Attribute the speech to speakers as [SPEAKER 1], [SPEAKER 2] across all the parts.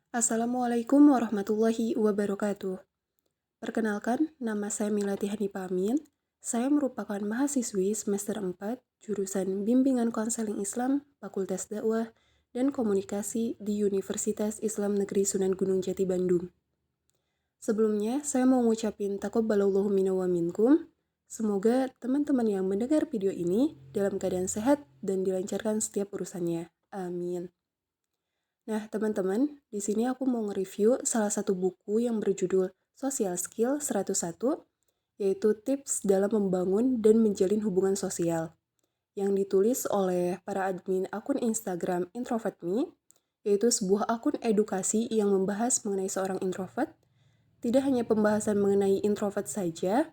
[SPEAKER 1] Assalamualaikum warahmatullahi wabarakatuh. Perkenalkan, nama saya Milati Hanifah Amin. Saya merupakan mahasiswi semester 4, jurusan Bimbingan Konseling Islam, Fakultas Dakwah dan Komunikasi di Universitas Islam Negeri Sunan Gunung Jati Bandung. Sebelumnya, saya mau ngucapin taqabbalallahu minna wa minkum. Semoga teman-teman yang mendengar video ini dalam keadaan sehat dan dilancarkan setiap urusannya. Amin. Nah, teman-teman, di sini aku mau nge-review salah satu buku yang berjudul Social Skill 101, yaitu tips dalam membangun dan menjalin hubungan sosial, yang ditulis oleh para admin akun Instagram Introvert Me, yaitu sebuah akun edukasi yang membahas mengenai seorang introvert. Tidak hanya pembahasan mengenai introvert saja,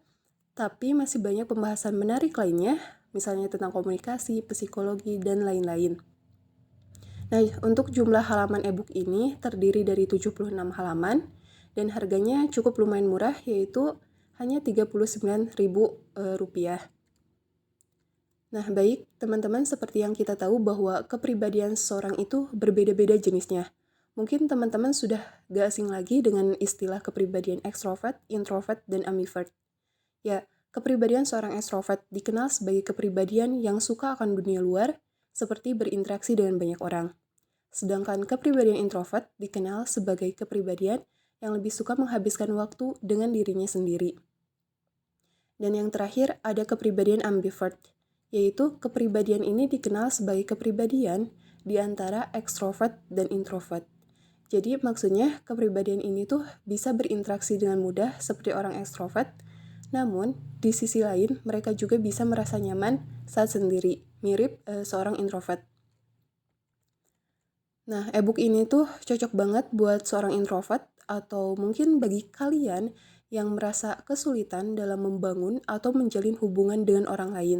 [SPEAKER 1] tapi masih banyak pembahasan menarik lainnya, misalnya tentang komunikasi, psikologi, dan lain-lain. Nah, untuk jumlah halaman e-book ini terdiri dari 76 halaman dan harganya cukup lumayan murah, yaitu hanya Rp39.000. Nah, baik teman-teman, seperti yang kita tahu bahwa kepribadian seseorang itu berbeda-beda jenisnya. Mungkin teman-teman sudah gak asing lagi dengan istilah kepribadian extrovert, introvert, dan ambivert. Ya, kepribadian seorang extrovert dikenal sebagai kepribadian yang suka akan dunia luar, seperti berinteraksi dengan banyak orang. Sedangkan kepribadian introvert dikenal sebagai kepribadian yang lebih suka menghabiskan waktu dengan dirinya sendiri. Dan yang terakhir ada kepribadian ambivert, yaitu kepribadian ini dikenal sebagai kepribadian di antara extrovert dan introvert. Jadi maksudnya kepribadian ini tuh bisa berinteraksi dengan mudah seperti orang extrovert, namun di sisi lain mereka juga bisa merasa nyaman saat sendiri, mirip seorang introvert. Nah, e-book ini tuh cocok banget buat seorang introvert atau mungkin bagi kalian yang merasa kesulitan dalam membangun atau menjalin hubungan dengan orang lain.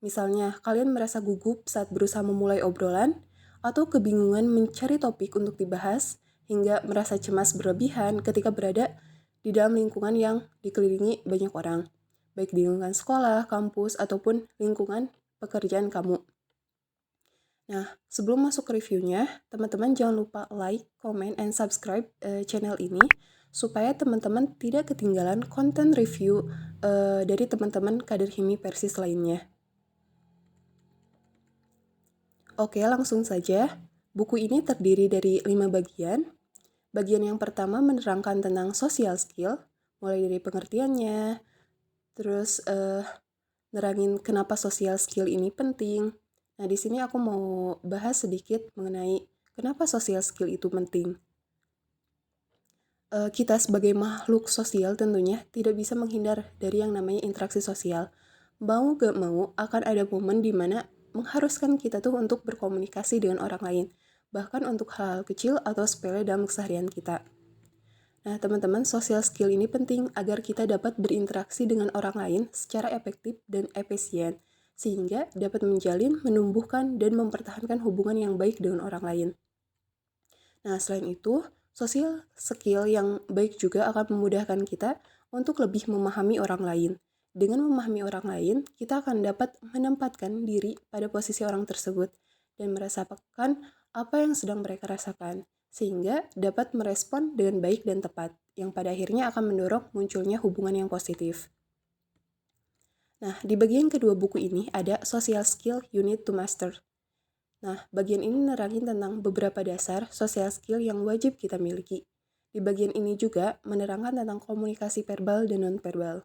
[SPEAKER 1] Misalnya, kalian merasa gugup saat berusaha memulai obrolan atau kebingungan mencari topik untuk dibahas hingga merasa cemas berlebihan ketika berada di dalam lingkungan yang dikelilingi banyak orang, baik di lingkungan sekolah, kampus, ataupun lingkungan pekerjaan kamu. Nah, sebelum masuk ke reviewnya, teman-teman jangan lupa like, comment, and subscribe channel ini supaya teman-teman tidak ketinggalan konten review dari teman-teman kader Himi Persis lainnya. Oke, langsung saja. Buku ini terdiri dari 5 bagian. Bagian yang pertama menerangkan tentang social skill, mulai dari pengertiannya, terus nerangin kenapa social skill ini penting. Nah, di sini aku mau bahas sedikit mengenai kenapa social skill itu penting. Kita sebagai makhluk sosial tentunya tidak bisa menghindar dari yang namanya interaksi sosial. Mau gak mau akan ada momen di mana mengharuskan kita tuh untuk berkomunikasi dengan orang lain, bahkan untuk hal-hal kecil atau sepele dalam keseharian kita. Nah, teman-teman, social skill ini penting agar kita dapat berinteraksi dengan orang lain secara efektif dan efisien, sehingga dapat menjalin, menumbuhkan, dan mempertahankan hubungan yang baik dengan orang lain. Nah, selain itu, social skill yang baik juga akan memudahkan kita untuk lebih memahami orang lain. Dengan memahami orang lain, kita akan dapat menempatkan diri pada posisi orang tersebut dan merasakan apa yang sedang mereka rasakan, sehingga dapat merespon dengan baik dan tepat, yang pada akhirnya akan mendorong munculnya hubungan yang positif. Nah, di bagian kedua buku ini ada Social Skill You Need to Master. Nah, bagian ini nerangin tentang beberapa dasar social skill yang wajib kita miliki. Di bagian ini juga menerangkan tentang komunikasi verbal dan non-verbal.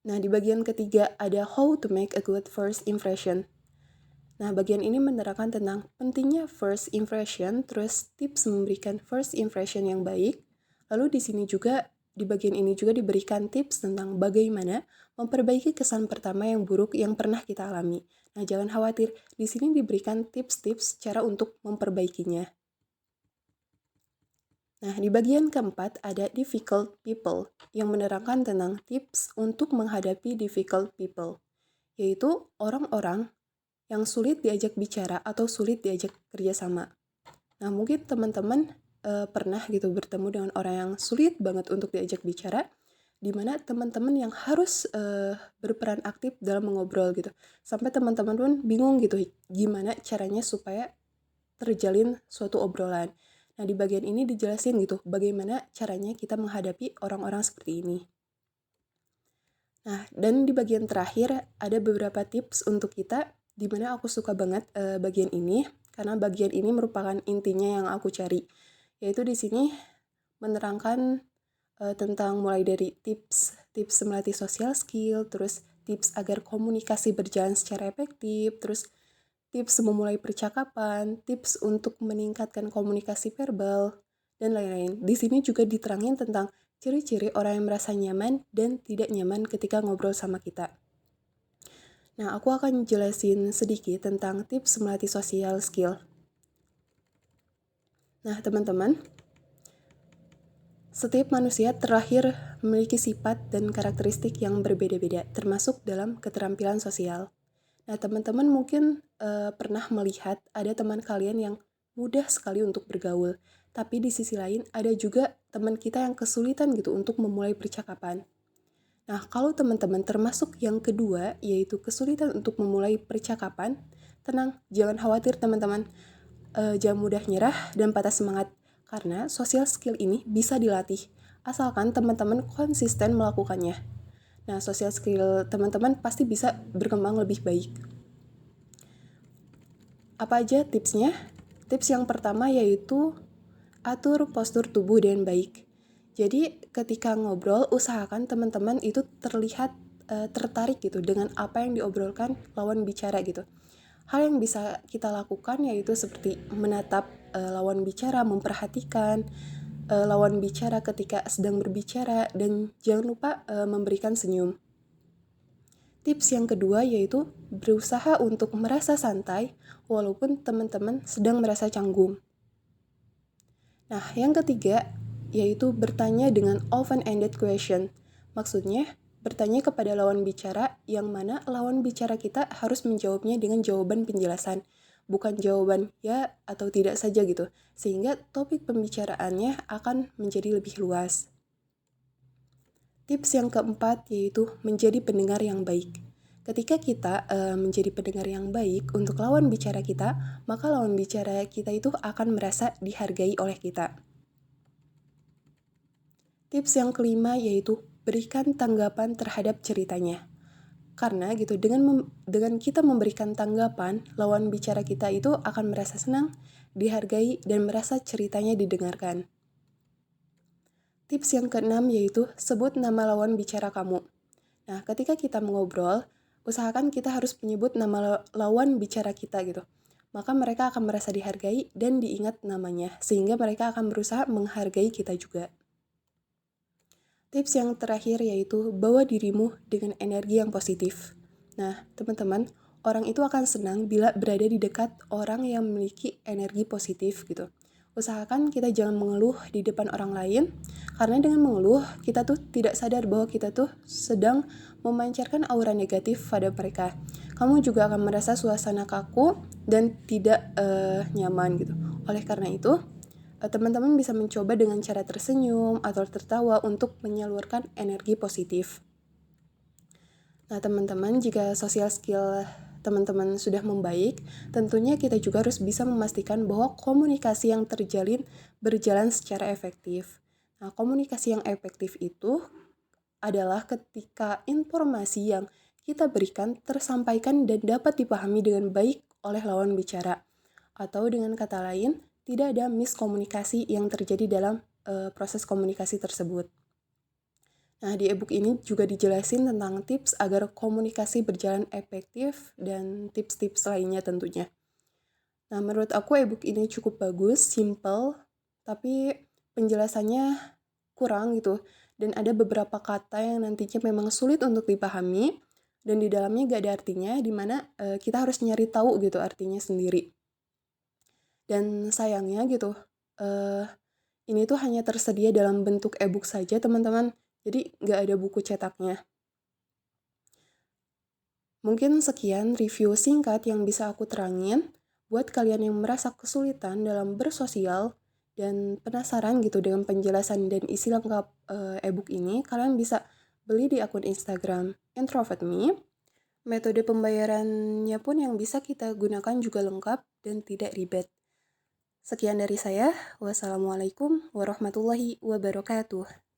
[SPEAKER 1] Nah, di bagian ketiga ada How to Make a Good First Impression. Nah, bagian ini menerangkan tentang pentingnya first impression, terus tips memberikan first impression yang baik. Lalu di bagian ini juga diberikan tips tentang bagaimana memperbaiki kesan pertama yang buruk yang pernah kita alami. Nah, jangan khawatir, di sini diberikan tips-tips cara untuk memperbaikinya. Nah, di bagian keempat ada difficult people yang menerangkan tentang tips untuk menghadapi difficult people, yaitu orang-orang yang sulit diajak bicara atau sulit diajak kerjasama. Nah, mungkin teman-teman pernah gitu bertemu dengan orang yang sulit banget untuk diajak bicara, di mana teman-teman yang harus berperan aktif dalam mengobrol gitu. Sampai teman-teman pun bingung gitu, gimana caranya supaya terjalin suatu obrolan. Nah, di bagian ini dijelasin gitu bagaimana caranya kita menghadapi orang-orang seperti ini. Nah, dan di bagian terakhir ada beberapa tips untuk kita, di mana aku suka banget bagian ini, karena bagian ini merupakan intinya yang aku cari. Yaitu di sini menerangkan tentang mulai dari tips melatih social skill, terus tips agar komunikasi berjalan secara efektif, terus tips memulai percakapan, tips untuk meningkatkan komunikasi verbal, dan lain-lain. Di sini juga diterangin tentang ciri-ciri orang yang merasa nyaman dan tidak nyaman ketika ngobrol sama kita. Nah, aku akan jelasin sedikit tentang tips melatih social skill. Nah, teman-teman, setiap manusia terlahir memiliki sifat dan karakteristik yang berbeda-beda, termasuk dalam keterampilan sosial. Nah, teman-teman mungkin pernah melihat ada teman kalian yang mudah sekali untuk bergaul, tapi di sisi lain ada juga teman kita yang kesulitan gitu untuk memulai percakapan. Nah, kalau teman-teman termasuk yang kedua, yaitu kesulitan untuk memulai percakapan, tenang, jangan khawatir teman-teman. Jangan mudah nyerah dan patah semangat, karena social skill ini bisa dilatih, asalkan teman-teman konsisten melakukannya. Nah, social skill teman-teman pasti bisa berkembang lebih baik. Apa aja tipsnya? Tips yang pertama yaitu atur postur tubuh dengan baik. Jadi ketika ngobrol, usahakan teman-teman itu terlihat tertarik gitu dengan apa yang diobrolkan lawan bicara gitu. Hal yang bisa kita lakukan yaitu seperti menatap lawan bicara, memperhatikan lawan bicara ketika sedang berbicara, dan jangan lupa memberikan senyum. Tips yang kedua yaitu berusaha untuk merasa santai walaupun teman-teman sedang merasa canggung. Nah, yang ketiga yaitu bertanya dengan open-ended question. Maksudnya, bertanya kepada lawan bicara yang mana lawan bicara kita harus menjawabnya dengan jawaban penjelasan, bukan jawaban ya atau tidak saja gitu, sehingga topik pembicaraannya akan menjadi lebih luas. Tips yang keempat yaitu menjadi pendengar yang baik. Ketika kita menjadi pendengar yang baik untuk lawan bicara kita, maka lawan bicara kita itu akan merasa dihargai oleh kita. Tips yang kelima yaitu berikan tanggapan terhadap ceritanya. Karena gitu, dengan kita memberikan tanggapan, lawan bicara kita itu akan merasa senang, dihargai, dan merasa ceritanya didengarkan. Tips yang keenam yaitu sebut nama lawan bicara kamu. Nah, ketika kita mengobrol, usahakan kita harus menyebut nama lawan bicara kita gitu. Maka mereka akan merasa dihargai dan diingat namanya, sehingga mereka akan berusaha menghargai kita juga. Tips yang terakhir yaitu bawa dirimu dengan energi yang positif. Nah, teman-teman, orang itu akan senang bila berada di dekat orang yang memiliki energi positif gitu. Usahakan kita jangan mengeluh di depan orang lain, karena dengan mengeluh, kita tuh tidak sadar bahwa kita tuh sedang memancarkan aura negatif pada mereka. Kamu juga akan merasa suasana kaku dan tidak nyaman gitu. Oleh karena itu, teman-teman bisa mencoba dengan cara tersenyum atau tertawa untuk menyalurkan energi positif. Nah, teman-teman, jika social skill teman-teman sudah membaik, tentunya kita juga harus bisa memastikan bahwa komunikasi yang terjalin berjalan secara efektif. Nah, komunikasi yang efektif itu adalah ketika informasi yang kita berikan tersampaikan dan dapat dipahami dengan baik oleh lawan bicara. Atau dengan kata lain, tidak ada miskomunikasi yang terjadi dalam proses komunikasi tersebut. Nah, di ebook ini juga dijelasin tentang tips agar komunikasi berjalan efektif dan tips-tips lainnya tentunya. Nah, menurut aku ebook ini cukup bagus, simple, tapi penjelasannya kurang gitu. Dan ada beberapa kata yang nantinya memang sulit untuk dipahami, dan di dalamnya gak ada artinya, dimana kita harus nyari tahu gitu artinya sendiri. Dan sayangnya gitu, ini tuh hanya tersedia dalam bentuk ebook saja teman-teman. Jadi nggak ada buku cetaknya. Mungkin sekian review singkat yang bisa aku terangin. Buat kalian yang merasa kesulitan dalam bersosial dan penasaran gitu dengan penjelasan dan isi lengkap ebook ini, kalian bisa beli di akun Instagram introvertme. Metode pembayarannya pun yang bisa kita gunakan juga lengkap dan tidak ribet. Sekian dari saya. Wassalamualaikum warahmatullahi wabarakatuh.